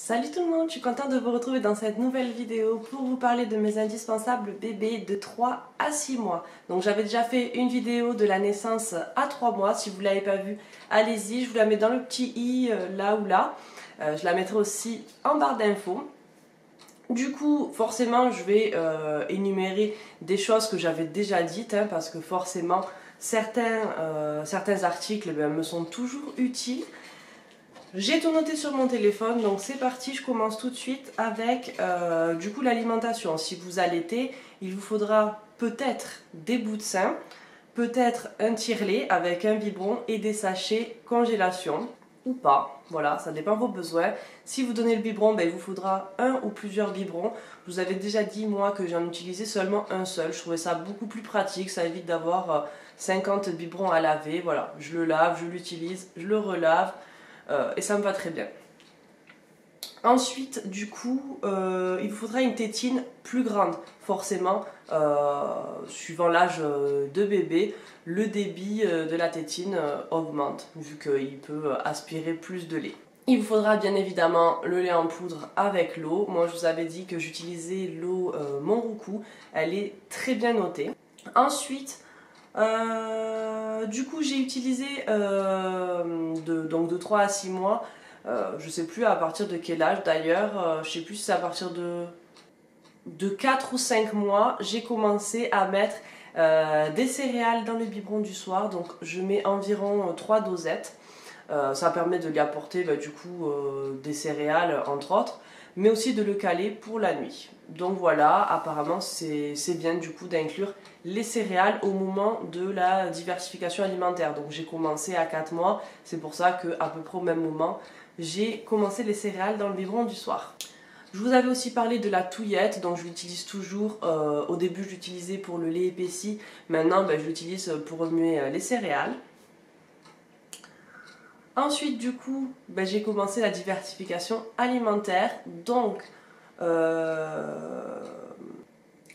Salut tout le monde, je suis contente de vous retrouver dans cette nouvelle vidéo pour vous parler de mes indispensables bébés de 3 à 6 mois. Donc j'avais déjà fait une vidéo de la naissance à 3 mois, si vous ne l'avez pas vue, allez-y, je vous la mets dans le petit i là ou là. Je la mettrai aussi en barre d'infos. Du coup, forcément, je vais énumérer des choses que j'avais déjà dites, hein, parce que forcément, certains articles me sont toujours utiles. J'ai tout noté sur mon téléphone, donc c'est parti, je commence tout de suite avec du coup l'alimentation. Si vous allaitez, il vous faudra peut-être des bouts de sein, peut-être un tire-lait avec un biberon et des sachets congélation ou pas. Voilà, ça dépend de vos besoins. Si vous donnez le biberon, ben, il vous faudra un ou plusieurs biberons. Je vous avais déjà dit moi que j'en utilisais seulement un seul. Je trouvais ça beaucoup plus pratique, ça évite d'avoir 50 biberons à laver. Voilà, je le lave, je l'utilise, je le relave. Et ça me va très bien. Ensuite, du coup, il vous faudra une tétine plus grande. Forcément, suivant l'âge de bébé, le débit de la tétine augmente, vu qu'il peut aspirer plus de lait. Il vous faudra bien évidemment le lait en poudre avec l'eau. Moi, je vous avais dit que j'utilisais l'eau Monroucou. Elle est très bien notée. Ensuite, du coup j'ai utilisé donc de 3 à 6 mois, je sais plus à partir de quel âge d'ailleurs, je sais plus si c'est à partir de 4 ou 5 mois, j'ai commencé à mettre des céréales dans le biberon du soir, donc je mets environ 3 dosettes. Ça permet de lui apporter du coup des céréales entre autres, mais aussi de le caler pour la nuit. Donc voilà, apparemment c'est bien du coup d'inclure les céréales au moment de la diversification alimentaire. Donc j'ai commencé à 4 mois, c'est pour ça qu'à peu près au même moment, j'ai commencé les céréales dans le biberon du soir. Je vous avais aussi parlé de la touillette, donc je l'utilise toujours. Au début je l'utilisais pour le lait épaissi, maintenant je l'utilise pour remuer les céréales. Ensuite, du coup, j'ai commencé la diversification alimentaire. Donc,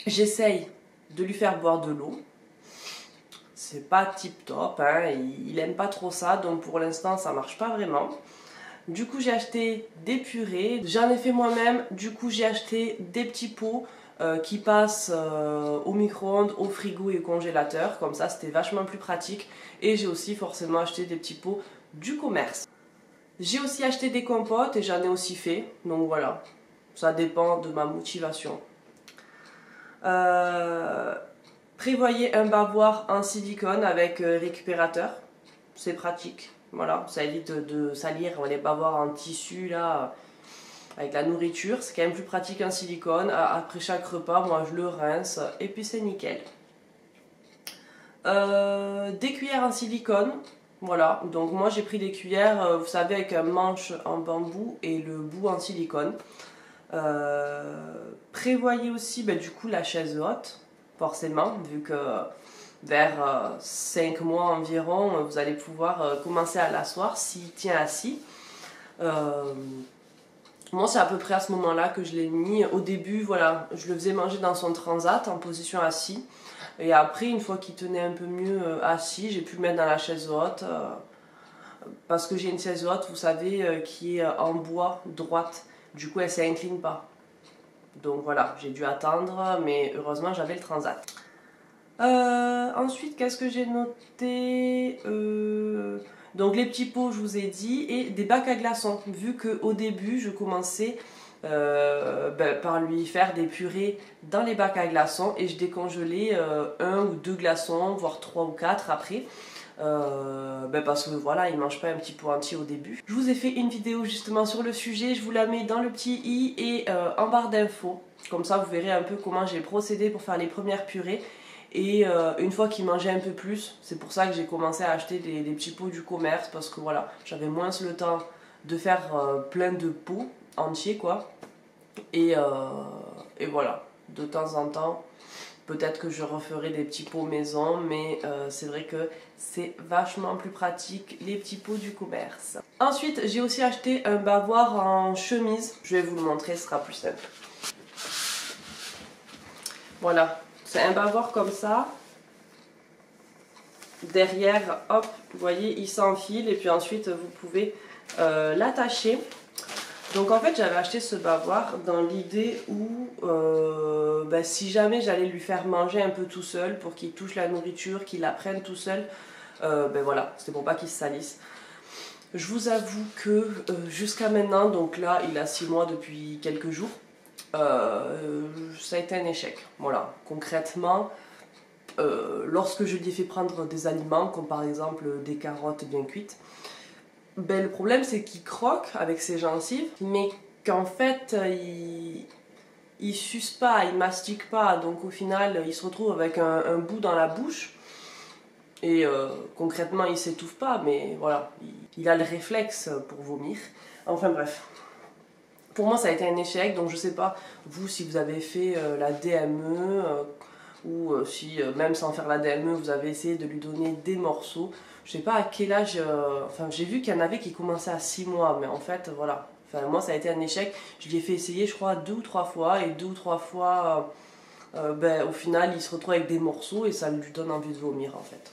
j'essaye de lui faire boire de l'eau. C'est pas tip top, hein, il aime pas trop ça, donc pour l'instant ça marche pas vraiment. Du coup, j'ai acheté des purées. J'en ai fait moi-même. Du coup, j'ai acheté des petits pots qui passent au micro-ondes, au frigo et au congélateur. Comme ça, c'était vachement plus pratique. Et j'ai aussi forcément acheté des petits pots du commerce. J'ai aussi acheté des compotes et j'en ai aussi fait. Donc voilà, ça dépend de ma motivation. Prévoyez un bavoir en silicone avec récupérateur. C'est pratique. Voilà, ça évite de salir les bavoirs en tissu là, avec la nourriture. C'est quand même plus pratique en silicone. Après chaque repas, moi je le rince et puis c'est nickel. Des cuillères en silicone. Voilà, donc moi j'ai pris des cuillères, vous savez, avec un manche en bambou et le bout en silicone. Prévoyez aussi du coup la chaise haute, forcément, vu que vers 5 mois environ, vous allez pouvoir commencer à l'asseoir s'il tient assis. Moi c'est à peu près à ce moment-là que je l'ai mis. Au début, voilà, je le faisais manger dans son transat en position assis. Et après, une fois qu'il tenait un peu mieux assis, j'ai pu le mettre dans la chaise haute. Parce que j'ai une chaise haute, vous savez, qui est en bois droite. Du coup, elle ne s'incline pas. Donc voilà, j'ai dû attendre, mais heureusement, j'avais le transat. Ensuite, qu'est-ce que j'ai noté donc les petits pots, je vous ai dit, et des bacs à glaçons. Vu qu'au début, je commençais par lui faire des purées dans les bacs à glaçons et je décongelais 1 ou 2 glaçons, voire 3 ou 4 après. Parce que voilà, il ne mange pas un petit pot entier au début. Je vous ai fait une vidéo justement sur le sujet, je vous la mets dans le petit i et en barre d'infos. Comme ça, vous verrez un peu comment j'ai procédé pour faire les premières purées. Et une fois qu'il mangeait un peu plus, c'est pour ça que j'ai commencé à acheter des petits pots du commerce, parce que voilà, j'avais moins le temps de faire plein de pots entiers quoi. Et voilà, de temps en temps, peut-être que je referai des petits pots maison, mais c'est vrai que c'est vachement plus pratique les petits pots du commerce. Ensuite, j'ai aussi acheté un bavoir en chemise, je vais vous le montrer, ce sera plus simple. Voilà. C'est un bavoir comme ça. Derrière, hop, vous voyez, il s'enfile et puis ensuite vous pouvez l'attacher. Donc en fait j'avais acheté ce bavoir dans l'idée où si jamais j'allais lui faire manger un peu tout seul pour qu'il touche la nourriture, qu'il la prenne tout seul, voilà, c'était pour pas qu'il se salisse. Je vous avoue que jusqu'à maintenant, donc là il a 6 mois depuis quelques jours, ça a été un échec. Voilà, concrètement, lorsque je lui ai fait prendre des aliments, comme par exemple des carottes bien cuites, le problème c'est qu'il croque avec ses gencives, mais qu'en fait il suce pas, il mastique pas, donc au final il se retrouve avec un bout dans la bouche. Et concrètement, il s'étouffe pas, mais voilà, il a le réflexe pour vomir. Enfin bref, pour moi ça a été un échec, donc je sais pas, vous, si vous avez fait la DME, ou si même sans faire la DME, vous avez essayé de lui donner des morceaux. Je sais pas à quel âge, enfin j'ai vu qu'il y en avait qui commençaient à 6 mois, mais en fait, voilà. Enfin, moi ça a été un échec, je l'ai fait essayer je crois 2 ou 3 fois, et 2 ou 3 fois, au final il se retrouve avec des morceaux et ça lui donne envie de vomir en fait.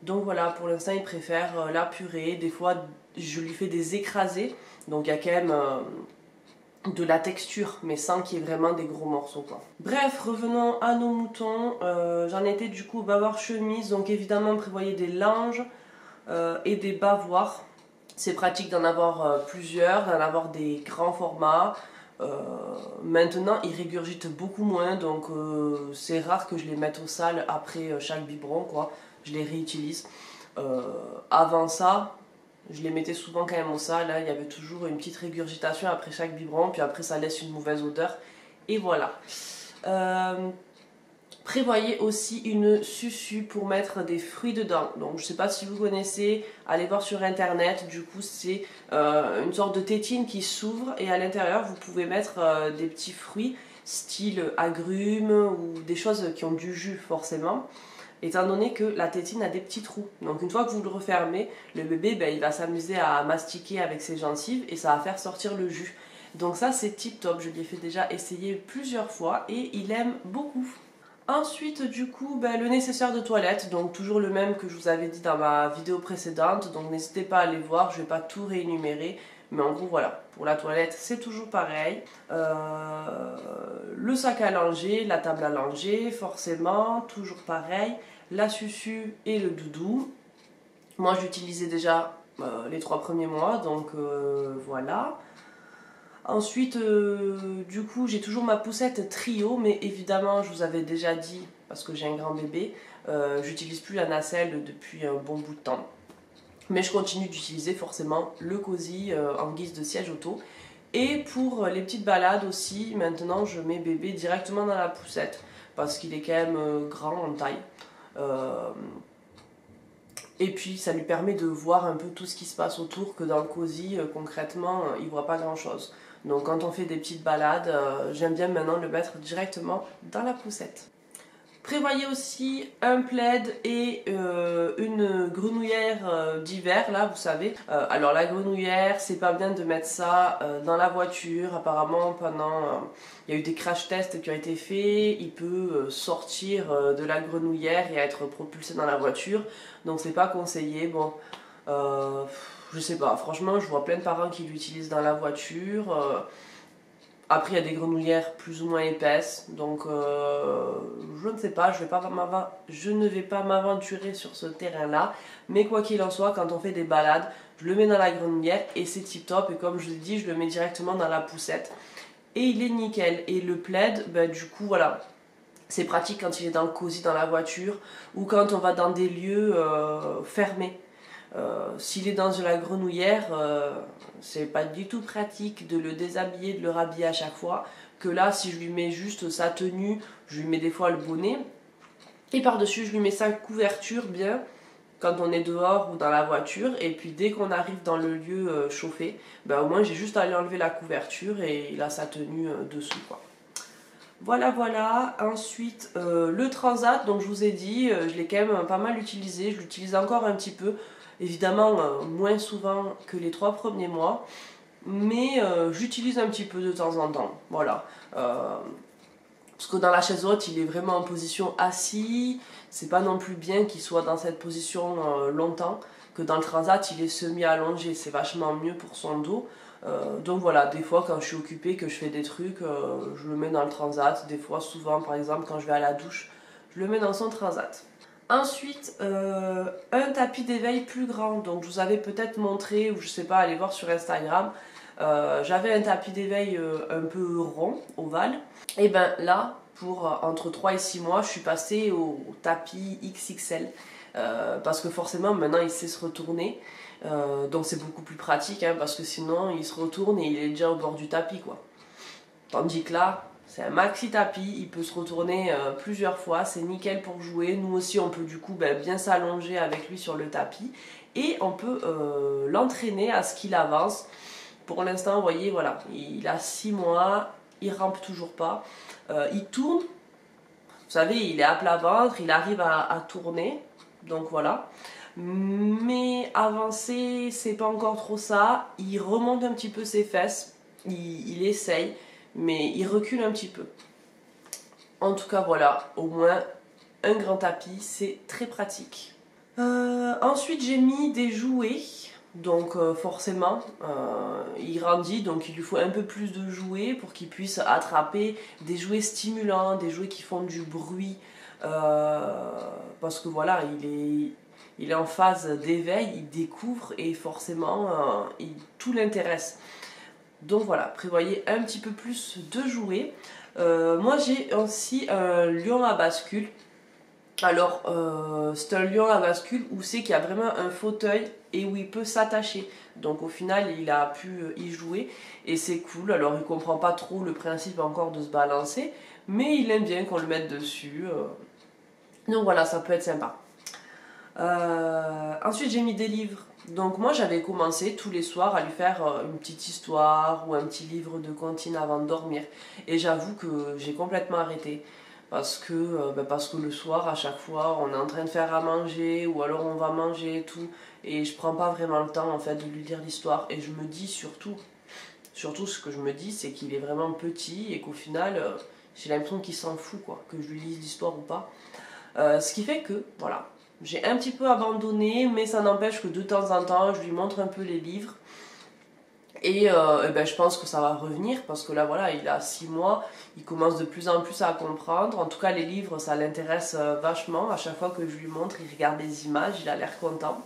Donc voilà, pour l'instant il préfère la purée, des fois je lui fais des écrasés, donc il y a quand même de la texture, mais sans qu'il y ait vraiment des gros morceaux quoi. Bref, revenons à nos moutons, j'en étais du coup au bavoir chemise, donc évidemment prévoyez des langes et des bavoirs. C'est pratique d'en avoir plusieurs, d'en avoir des grands formats. Maintenant il régurgite beaucoup moins, donc c'est rare que je les mette au sale après chaque biberon quoi. Je les réutilise. Avant ça, je les mettais souvent quand même au sale, là, il y avait toujours une petite régurgitation après chaque biberon, puis après ça laisse une mauvaise odeur, et voilà. Prévoyez aussi une susu pour mettre des fruits dedans. Donc je sais pas si vous connaissez, allez voir sur internet, du coup c'est une sorte de tétine qui s'ouvre et à l'intérieur vous pouvez mettre des petits fruits, style agrumes ou des choses qui ont du jus forcément. Étant donné que la tétine a des petits trous. Donc une fois que vous le refermez, le bébé il va s'amuser à mastiquer avec ses gencives et ça va faire sortir le jus. Donc ça c'est tip top, je l'ai fait déjà essayer plusieurs fois et il aime beaucoup. Ensuite du coup le nécessaire de toilette, donc toujours le même que je vous avais dit dans ma vidéo précédente, donc n'hésitez pas à aller voir, je ne vais pas tout réénumérer. Mais en gros voilà, pour la toilette c'est toujours pareil. Le sac à langer, la table à langer, forcément, toujours pareil. La susu et le doudou. Moi j'utilisais déjà les 3 premiers mois, donc voilà. Ensuite, du coup, j'ai toujours ma poussette trio, mais évidemment, je vous avais déjà dit, parce que j'ai un grand bébé, j'utilise plus la nacelle depuis un bon bout de temps. Mais je continue d'utiliser forcément le cosy en guise de siège auto. Et pour les petites balades aussi, maintenant je mets bébé directement dans la poussette parce qu'il est quand même grand en taille. Et puis ça lui permet de voir un peu tout ce qui se passe autour, que dans le cosy, concrètement, il voit pas grand chose. Donc quand on fait des petites balades, j'aime bien maintenant le mettre directement dans la poussette. Prévoyez aussi un plaid et une grenouillère d'hiver, là, vous savez. Alors la grenouillère, c'est pas bien de mettre ça dans la voiture. Apparemment, pendant... il y a eu des crash tests qui ont été faits. Il peut sortir de la grenouillère et être propulsé dans la voiture. Donc c'est pas conseillé. Bon, je sais pas. Franchement, je vois plein de parents qui l'utilisent dans la voiture. Après, il y a des grenouillères plus ou moins épaisses, donc je ne sais pas, je ne vais pas m'aventurer sur ce terrain-là. Mais quoi qu'il en soit, quand on fait des balades, je le mets dans la grenouillère et c'est tip top. Et comme je l'ai dit, je le mets directement dans la poussette. Et il est nickel. Et le plaid, du coup, voilà. C'est pratique quand il est dans le cosy dans la voiture ou quand on va dans des lieux fermés. S'il est dans la grenouillère, c'est pas du tout pratique de le déshabiller, de le rhabiller à chaque fois. Que là, si je lui mets juste sa tenue, je lui mets des fois le bonnet. Et par-dessus, je lui mais sa couverture bien quand on est dehors ou dans la voiture. Et puis dès qu'on arrive dans le lieu chauffé, au moins j'ai juste à lui enlever la couverture et il a sa tenue dessous quoi. Voilà, voilà. Ensuite, le transat, donc je vous ai dit, je l'ai quand même pas mal utilisé. Je l'utilise encore un petit peu. Évidemment, moins souvent que les 3 premiers mois. Mais j'utilise un petit peu de temps en temps. Voilà. Parce que dans la chaise haute, il est vraiment en position assis. C'est pas non plus bien qu'il soit dans cette position longtemps. Que dans le transat, il est semi-allongé. C'est vachement mieux pour son dos. Donc voilà, des fois quand je suis occupée, que je fais des trucs, je le mets dans le transat. Des fois, souvent par exemple quand je vais à la douche, je le mets dans son transat. Ensuite, un tapis d'éveil plus grand. Donc je vous avais peut-être montré, ou je sais pas, allez voir sur Instagram. J'avais un tapis d'éveil un peu rond, ovale. Et ben là, pour entre 3 et 6 mois, je suis passée au tapis XXL. Parce que forcément maintenant il sait se retourner. Donc c'est beaucoup plus pratique, hein, parce que sinon il se retourne et il est déjà au bord du tapis, quoi. Tandis que là, c'est un maxi tapis, il peut se retourner plusieurs fois, c'est nickel pour jouer. Nous aussi on peut du coup bien s'allonger avec lui sur le tapis et on peut l'entraîner à ce qu'il avance. Pour l'instant, vous voyez, voilà, il a 6 mois, il rampe toujours pas, il tourne, vous savez, il est à plat ventre, il arrive à tourner, donc voilà. Mais avancer, c'est pas encore trop ça. Il remonte un petit peu ses fesses, il essaye, mais il recule un petit peu. En tout cas, voilà, au moins un grand tapis, c'est très pratique. Ensuite, j'ai mis des jouets. Donc forcément, il grandit, donc il lui faut un peu plus de jouets pour qu'il puisse attraper des jouets stimulants, des jouets qui font du bruit. Parce que voilà, il est en phase d'éveil, il découvre et forcément tout l'intéresse. Donc voilà, prévoyez un petit peu plus de jouets. Moi j'ai aussi un lion à bascule. Alors c'est un lion à bascule où c'est qu'il y a vraiment un fauteuil et où il peut s'attacher. Donc au final il a pu y jouer et c'est cool. Alors il comprend pas trop le principe encore de se balancer, mais il aime bien qu'on le mette dessus. Donc voilà, ça peut être sympa. Ensuite j'ai mis des livres. Donc moi j'avais commencé tous les soirs à lui faire une petite histoire ou un petit livre de comptine avant de dormir. Et j'avoue que j'ai complètement arrêté. Parce que le soir à chaque fois on est en train de faire à manger ou alors on va manger et tout. Et je prends pas vraiment le temps en fait de lui lire l'histoire. Et je me dis surtout ce que je me dis c'est qu'il est vraiment petit et qu'au final j'ai l'impression qu'il s'en fout quoi, que je lui lise l'histoire ou pas. Ce qui fait que voilà. J'ai un petit peu abandonné, mais ça n'empêche que de temps en temps, je lui montre un peu les livres. Et je pense que ça va revenir, parce que là, voilà, il a 6 mois, il commence de plus en plus à comprendre. En tout cas, les livres, ça l'intéresse vachement. À chaque fois que je lui montre, il regarde les images, il a l'air content.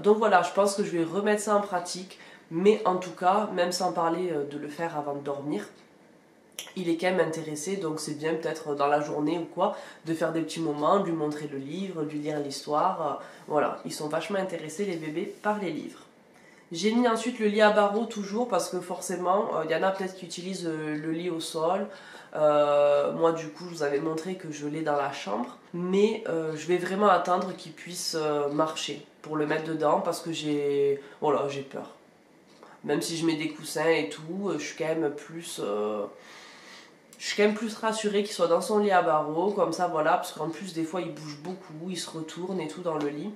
Donc voilà, je pense que je vais remettre ça en pratique. Mais en tout cas, même sans parler de le faire avant de dormir, il est quand même intéressé, donc c'est bien peut-être dans la journée ou quoi, de faire des petits moments, de lui montrer le livre, de lui lire l'histoire. Voilà, ils sont vachement intéressés les bébés par les livres. J'ai mis ensuite le lit à barreaux toujours parce que forcément, il y en a peut-être qui utilisent le lit au sol. Moi du coup, je vous avais montré que je l'ai dans la chambre. Mais je vais vraiment attendre qu'il puisse marcher pour le mettre dedans parce que j'ai peur. Même si je mets des coussins et tout, je suis quand même plus... Je suis quand même plus rassurée qu'il soit dans son lit à barreaux, comme ça voilà, parce qu'en plus des fois il bouge beaucoup, il se retourne et tout dans le lit.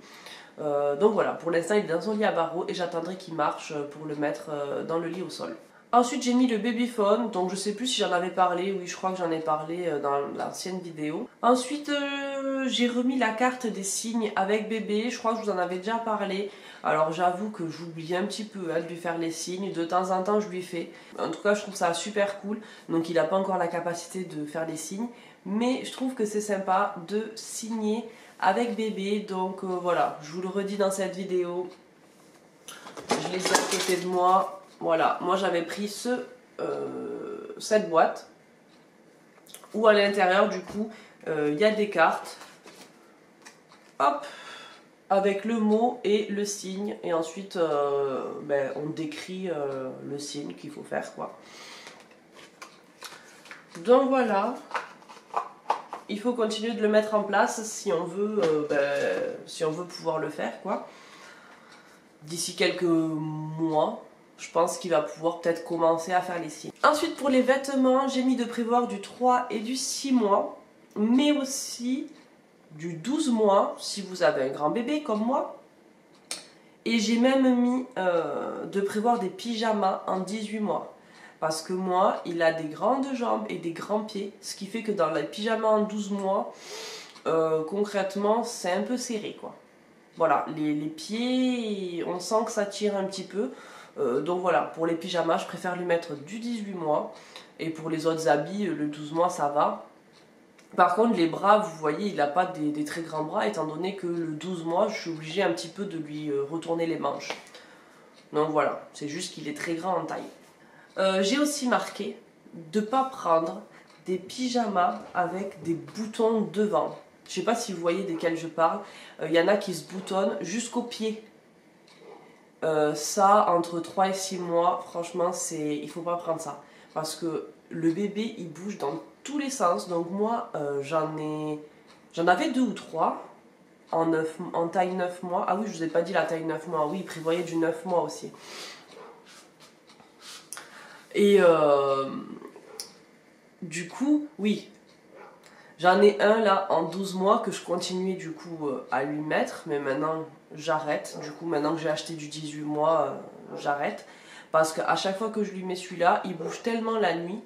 Donc voilà, pour l'instant il est dans son lit à barreaux et j'attendrai qu'il marche pour le mettre dans le lit au sol. Ensuite j'ai mis le babyphone, donc je sais plus si j'en avais parlé, oui je crois que j'en ai parlé dans l'ancienne vidéo. Ensuite j'ai remis la carte des signes avec bébé, je crois que je vous en avais déjà parlé. Alors j'avoue que j'oublie un petit peu de lui faire les signes, de temps en temps je lui fais. En tout cas je trouve ça super cool, donc il n'a pas encore la capacité de faire les signes. Mais je trouve que c'est sympa de signer avec bébé, donc voilà, je vous le redis dans cette vidéo. Je les ai à côté de moi. Voilà, moi j'avais pris cette boîte où à l'intérieur du coup il y a des cartes. Hop, avec le mot et le signe et ensuite on décrit le signe qu'il faut faire quoi. Donc voilà, il faut continuer de le mettre en place si on veut, pouvoir le faire quoi. D'ici quelques mois, je pense qu'il va pouvoir peut-être commencer à faire les signes. Ensuite pour les vêtements, j'ai mis de prévoir du 3 et du 6 mois, mais aussi du 12 mois si vous avez un grand bébé comme moi. Et j'ai même mis de prévoir des pyjamas en 18 mois. Parce que moi, il a des grandes jambes et des grands pieds. Ce qui fait que dans les pyjamas en 12 mois, concrètement, c'est un peu serré quoi. Voilà, les pieds, on sent que ça tire un petit peu. Donc voilà, pour les pyjamas, je préfère lui mettre du 18 mois. Et pour les autres habits, le 12 mois, ça va. Par contre, les bras, vous voyez, il n'a pas des très grands bras, étant donné que le 12 mois, je suis obligée un petit peu de lui retourner les manches. Donc voilà, c'est juste qu'il est très grand en taille. J'ai aussi marqué de ne pas prendre des pyjamas avec des boutons devant. Je ne sais pas si vous voyez desquels je parle. Il y en a qui se boutonnent jusqu'aux pieds. Ça, entre 3 et 6 mois, franchement, il ne faut pas prendre ça. Parce que le bébé, il bouge dans tous les sens. Donc moi, j'en avais 2 ou 3 en taille 9 mois. Ah oui, je ne vous ai pas dit la taille 9 mois. Oui, il prévoyait du 9 mois aussi. Et du coup, oui, j'en ai un là en 12 mois que je continuais du coup à lui mettre, mais maintenant j'arrête. Du coup, maintenant que j'ai acheté du 18 mois, j'arrête. Parce qu'à chaque fois que je lui mets celui-là, il bouge tellement la nuit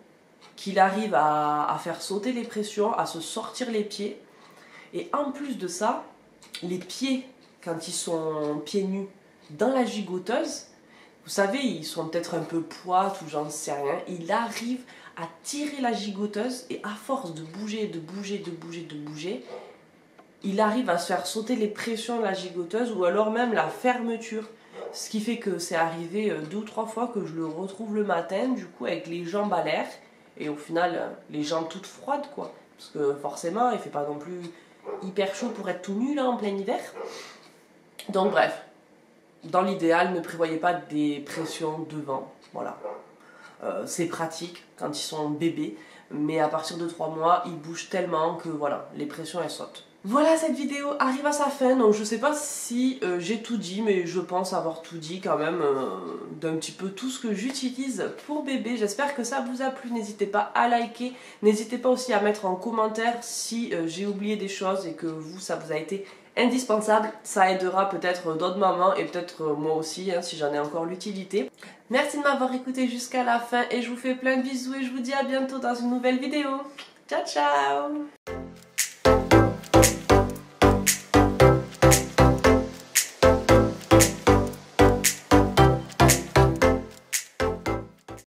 qu'il arrive à faire sauter les pressions, à se sortir les pieds. Et en plus de ça, les pieds, quand ils sont pieds nus dans la gigoteuse, vous savez, ils sont peut-être un peu poites ou j'en sais rien, il arrive à tirer la gigoteuse et à force de bouger, de bouger, de bouger, de bouger, il arrive à se faire sauter les pressions de la gigoteuse ou alors même la fermeture. Ce qui fait que c'est arrivé 2 ou 3 fois que je le retrouve le matin, du coup avec les jambes à l'air et au final les jambes toutes froides quoi. Parce que forcément il fait pas non plus hyper chaud pour être tout nu là en plein hiver. Donc bref, dans l'idéal ne prévoyez pas des pressions devant, voilà. C'est pratique quand ils sont bébés, mais à partir de 3 mois, ils bougent tellement que voilà, les pressions elles sautent. Voilà, cette vidéo arrive à sa fin, donc je sais pas si j'ai tout dit, mais je pense avoir tout dit quand même d'un petit peu tout ce que j'utilise pour bébé. J'espère que ça vous a plu, n'hésitez pas à liker, n'hésitez pas aussi à mettre en commentaire si j'ai oublié des choses et que vous, ça vous a été indispensable. Ça aidera peut-être d'autres mamans et peut-être moi aussi, hein, si j'en ai encore l'utilité. Merci de m'avoir écouté jusqu'à la fin et je vous fais plein de bisous et je vous dis à bientôt dans une nouvelle vidéo. Ciao ciao!